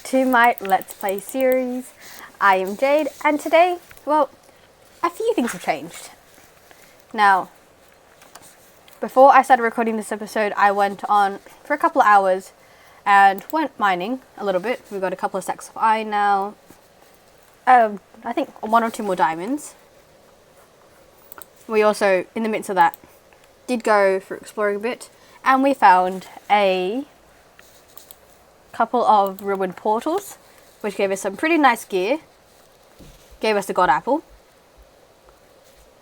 to my Let's Play series. I am Jade, and today, well, a few things have changed. Now, before I started recording this episode, I went on for a couple of hours and went mining a little bit. We've got a couple of stacks of iron now. I think one or two more diamonds. We also, in the midst of that, did go for exploring a bit, and we found a couple of ruined portals, which gave us some pretty nice gear. Gave us the god apple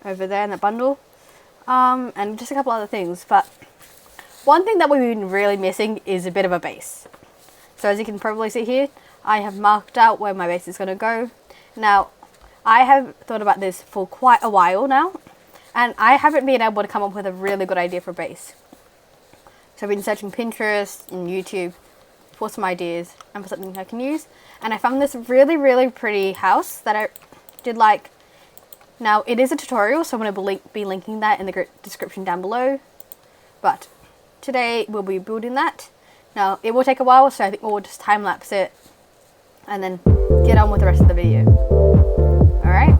over there in that bundle, and just a couple other things. But one thing that we've been really missing is a bit of a base. So as you can probably see here, I have marked out where my base is going to go. Now, I have thought about this for quite a while now, and I haven't been able to come up with a really good idea for a base. So I've been searching Pinterest and YouTube for some ideas and for something I can use, and I found this really pretty house that I did like. Now, it is a tutorial, so I'm going to be linking that in the description down below, but today we'll be building that. Now, it will take a while, so I think we'll just time-lapse it and then get on with the rest of the video. Alright?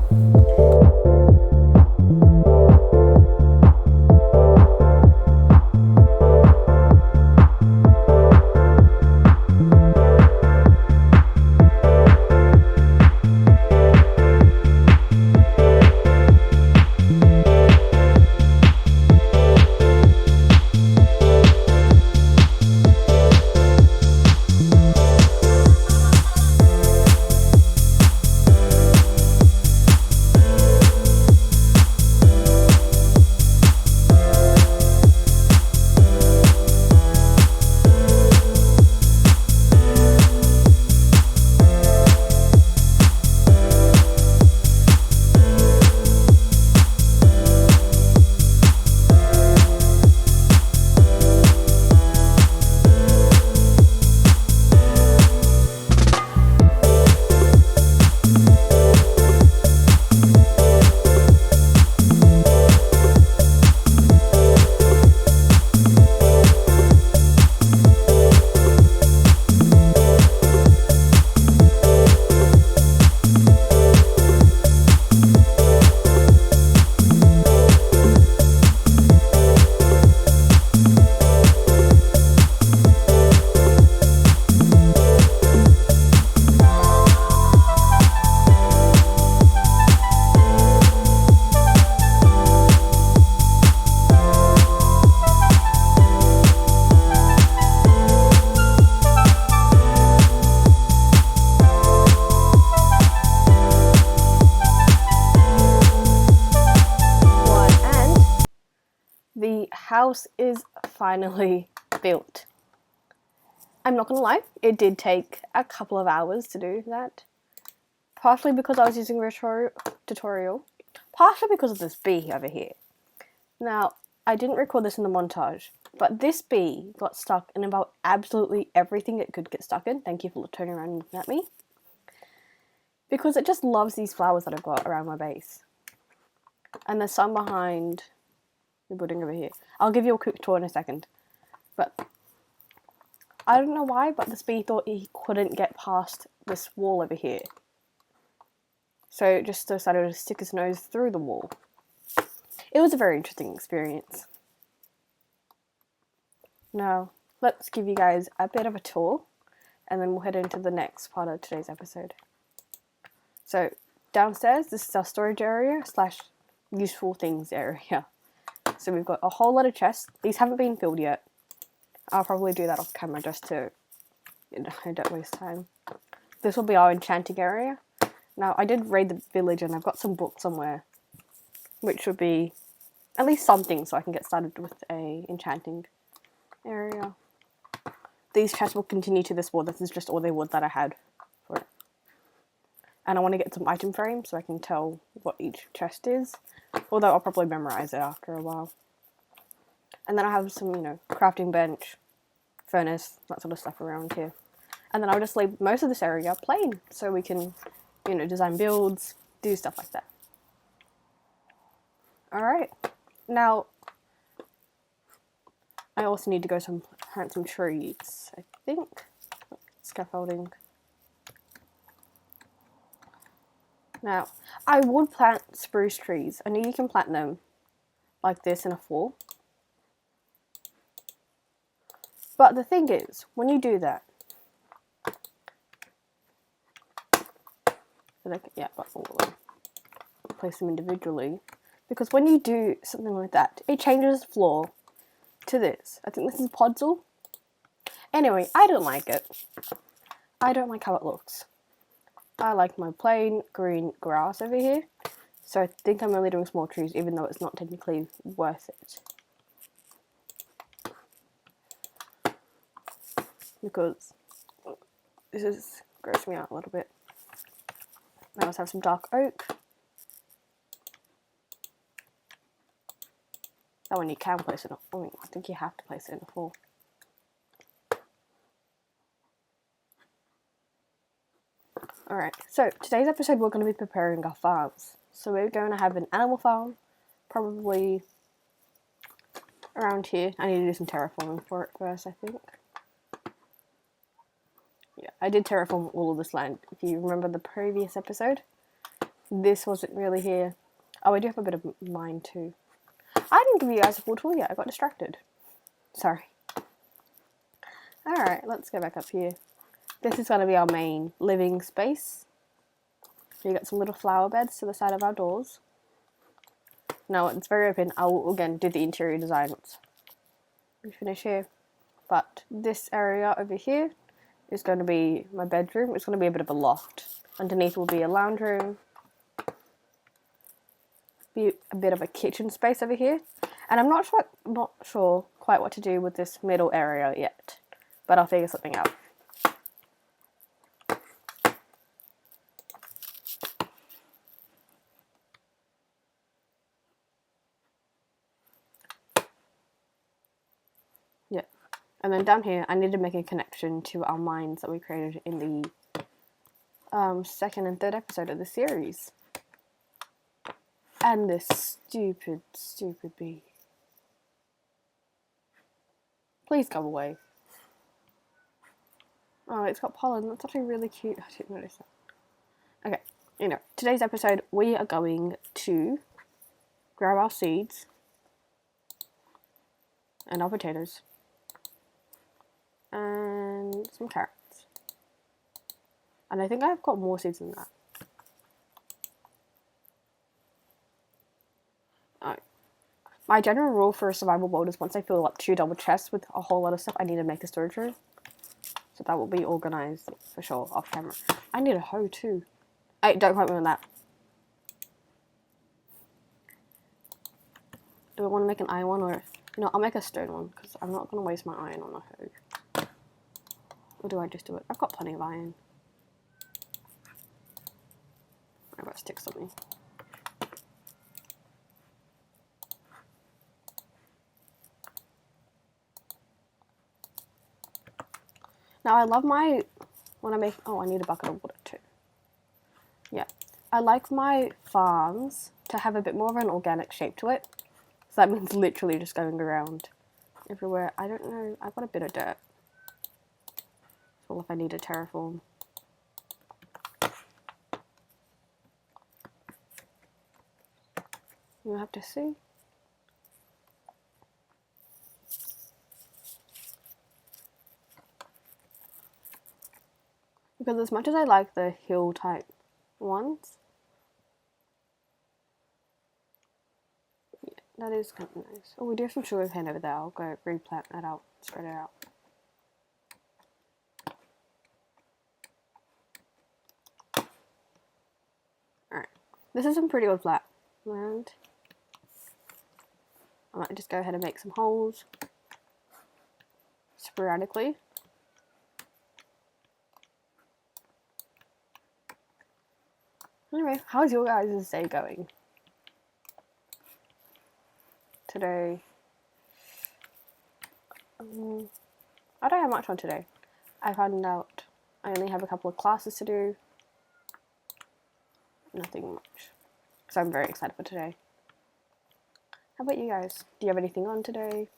The house is finally built. I'm not gonna lie, it did take a couple of hours to do that. Partially because I was using a tutorial, partially because of this bee over here. Now, I didn't record this in the montage, but this bee got stuck in about absolutely everything it could get stuck in. Thank you for turning around and looking at me. Because it just loves these flowers that I've got around my base. And there's some behind the building over here. I'll give you a quick tour in a second. But I don't know why, but this bee thought he couldn't get past this wall over here. So it just decided to stick his nose through the wall. It was a very interesting experience. Now, let's give you guys a bit of a tour, and then we'll head into the next part of today's episode. So, downstairs, this is our storage area / useful things area. So we've got a whole lot of chests. These haven't been filled yet. I'll probably do that off camera just to, I don't waste time. This will be our enchanting area. Now, I did raid the village and I've got some books somewhere, which would be at least something so I can get started with a enchanting area. These chests will continue to this wall. This is just all the wood that I had for it. And I want to get some item frames so I can tell what each chest is. Although I'll probably memorize it after a while. And then I have some, crafting bench, furnace, that sort of stuff around here. And then I'll just leave most of this area plain so we can, design builds, do stuff like that. Alright. Now, I also need to go plant some trees, I think. Scaffolding. Now, I would plant spruce trees. I know you can plant them like this in a floor. But the thing is, when you do that, yeah, got all of them. Place them individually. Because when you do something like that, it changes the floor to this. I think this is podzol. Anyway, I don't like it. I don't like how it looks. I like my plain green grass over here. So I think I'm only doing small trees, even though it's not technically worth it. Because this is grossing me out a little bit. I also have some dark oak. That one you can place it on. I think you have to place it in the floor. Alright, so today's episode we're going to be preparing our farms. So we're going to have an animal farm, probably around here. I need to do some terraforming for it first, I think. Yeah, I did terraform all of this land. If you remember the previous episode, this wasn't really here. Oh, I do have a bit of mine too. I didn't give you guys a full tour yet, I got distracted. Sorry. Alright, let's go back up here. This is going to be our main living space. You got some little flower beds to the side of our doors. Now it's very open. I'll again do the interior design once we finish here. But this area over here is going to be my bedroom. It's going to be a bit of a loft. Underneath will be a lounge room. Be a bit of a kitchen space over here. And I'm not sure quite what to do with this middle area yet. But I'll figure something out. Yeah. And then down here, I need to make a connection to our mines that we created in the second and third episode of the series. And this stupid bee. Please go away. Oh, it's got pollen. That's actually really cute. I didn't notice that. Okay, today's episode, we are going to grab our seeds and our potatoes and some carrots. And I think I've got more seeds than that. My general rule for a survival world is once I fill up 2 double chests with a whole lot of stuff, I need to make a storage room. So that will be organised for sure off camera. I need a hoe too. Hey, don't quote me on that. Do I want to make an iron one or... No, I'll make a stone one because I'm not going to waste my iron on a hoe. Or do I just do it? I've got plenty of iron. I've got sticks on me. Now I love my... When I make... Oh, I need a bucket of water too. Yeah. I like my farms to have a bit more of an organic shape to it. So that means literally just going around everywhere. I don't know. I've got a bit of dirt. Well, if I need a terraform. You'll have to see. Because as much as I like the hill type ones, yeah, that is kind of nice. Oh, we do have some sugarcane over there. I'll go replant that out, spread it out. Alright, this is some pretty good flat land. I might just go ahead and make some holes sporadically. Anyway, how's your guys' day going? Today, I don't have much on today. I found out I only have a couple of classes to do. Nothing much. So I'm very excited for today. How about you guys? Do you have anything on today?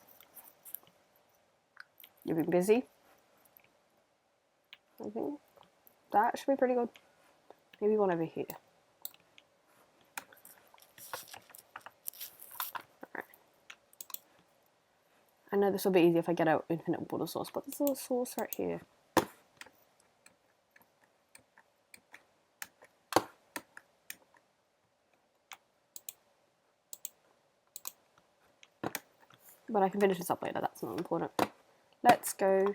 You've been busy? I think that should be pretty good. Maybe one over here. I know this will be easier if I get an infinite water source, but there's a little source right here. But I can finish this up later, that's not important. Let's go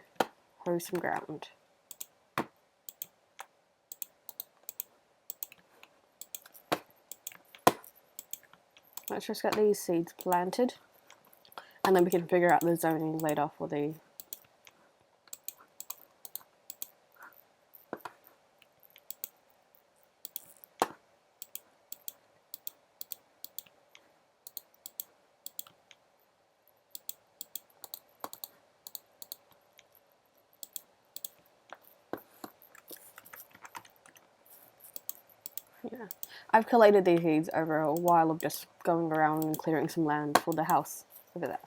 hoe some ground. Let's just get these seeds planted, and then we can figure out the zoning later for the yeah. I've collated these seeds over a while of just going around and clearing some land for the house over there.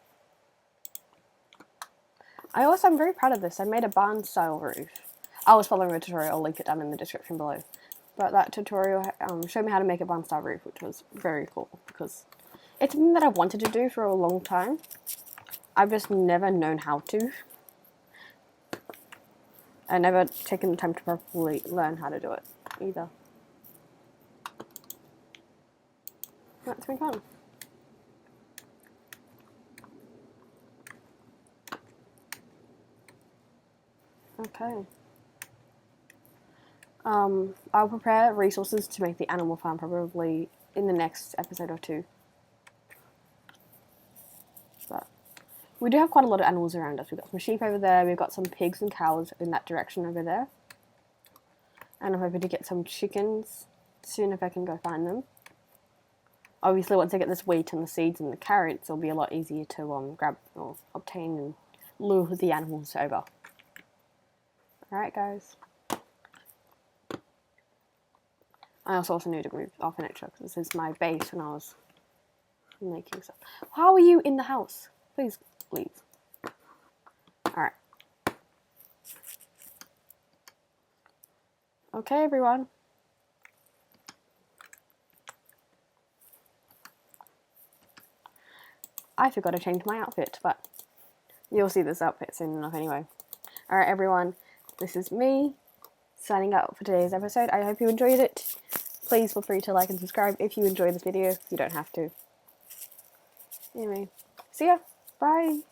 I'm very proud of this. I made a barn style roof. I was following a tutorial, I'll link it down in the description below. But that tutorial showed me how to make a barn style roof, which was very cool because it's something that I've wanted to do for a long time. I've just never known how to. I've never taken the time to properly learn how to do it either. That's been fun. Okay. I'll prepare resources to make the animal farm probably in the next episode or two. But we do have quite a lot of animals around us. We've got some sheep over there, we've got some pigs and cows in that direction over there. And I'm hoping to get some chickens soon if I can go find them. Obviously, once I get this wheat and the seeds and the carrots, it'll be a lot easier to grab or obtain and lure the animals over. Alright, guys. I also need to move our furniture because this is my base when I was making stuff. How are you in the house? Please leave. Alright. Okay, everyone. I forgot to change my outfit, but you'll see this outfit soon enough anyway. Alright, everyone. This is me signing out for today's episode. I hope you enjoyed it. Please feel free to like and subscribe if you enjoyed this video. You don't have to. Anyway, see ya. Bye.